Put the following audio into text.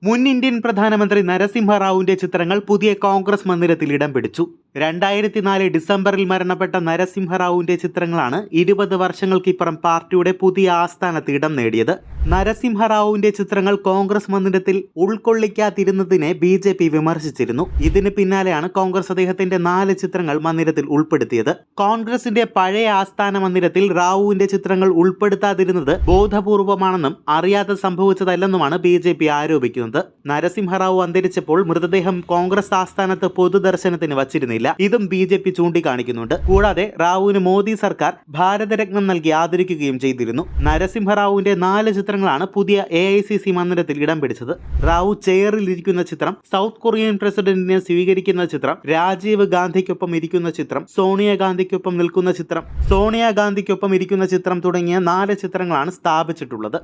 മുൻ ഇന്ത്യൻ പ്രധാനമന്ത്രി നരസിംഹ റാവുവിന്റെ ചിത്രങ്ങൾ പുതിയ കോൺഗ്രസ് മന്ദിരത്തിൽ ഇടം പിടിച്ചു. 2004 ഡിസംബറിൽ മരണപ്പെട്ട നരസിംഹ റാവുവിന്റെ ചിത്രങ്ങളാണ് 20 വർഷങ്ങൾക്കിപ്പുറം പാർട്ടിയുടെ പുതിയ ആസ്ഥാനത്ത് ഇടം നേടിയത്. നരസിംഹ റാവുവിന്റെ ചിത്രങ്ങൾ കോൺഗ്രസ് മന്ദിരത്തിൽ ഉൾക്കൊള്ളിക്കാതിരുന്നതിനെ BJP വിമർശിച്ചിരുന്നു. ഇതിന് പിന്നാലെയാണ് കോൺഗ്രസ് അദ്ദേഹത്തിന്റെ 4 ചിത്രങ്ങൾ മന്ദിരത്തിൽ ഉൾപ്പെടുത്തിയത്. കോൺഗ്രസിന്റെ പഴയ ആസ്ഥാന മന്ദിരത്തിൽ റാവുവിന്റെ ചിത്രങ്ങൾ ഉൾപ്പെടുത്താതിരുന്നത് ബോധപൂർവമാണെന്നും അറിയാതെ സംഭവിച്ചതല്ലെന്നുമാണ് BJP ആരോപിക്കുന്നത്. നരസിംഹ റാവു അന്തരിച്ചപ്പോൾ മൃതദേഹം കോൺഗ്രസ് ആസ്ഥാനത്ത് പൊതുദർശനത്തിന് വച്ചിരുന്നില്ല. ഇതും BJP ചൂണ്ടിക്കാണിക്കുന്നുണ്ട്. കൂടാതെ റാവുവിന് മോദി സർക്കാർ ഭാരതരത്നം നൽകി ആദരിക്കുകയും ചെയ്തിരുന്നു. നരസിംഹ റാവുവിന്റെ 4 ചിത്രങ്ങളാണ് പുതിയ AICC മന്ദിരത്തിൽ ഇടം പിടിച്ചത്. റാവു ചെയറിൽ ഇരിക്കുന്ന ചിത്രം, സൗത്ത് കൊറിയൻ പ്രസിഡന്റിനെ സ്വീകരിക്കുന്ന ചിത്രം, രാജീവ് ഗാന്ധിക്കൊപ്പം ഇരിക്കുന്ന ചിത്രം, സോണിയാഗാന്ധിക്കൊപ്പം നിൽക്കുന്ന ചിത്രം, സോണിയാഗാന്ധിക്കൊപ്പം ഇരിക്കുന്ന ചിത്രം തുടങ്ങിയ 4 ചിത്രങ്ങളാണ് സ്ഥാപിച്ചിട്ടുള്ളത്.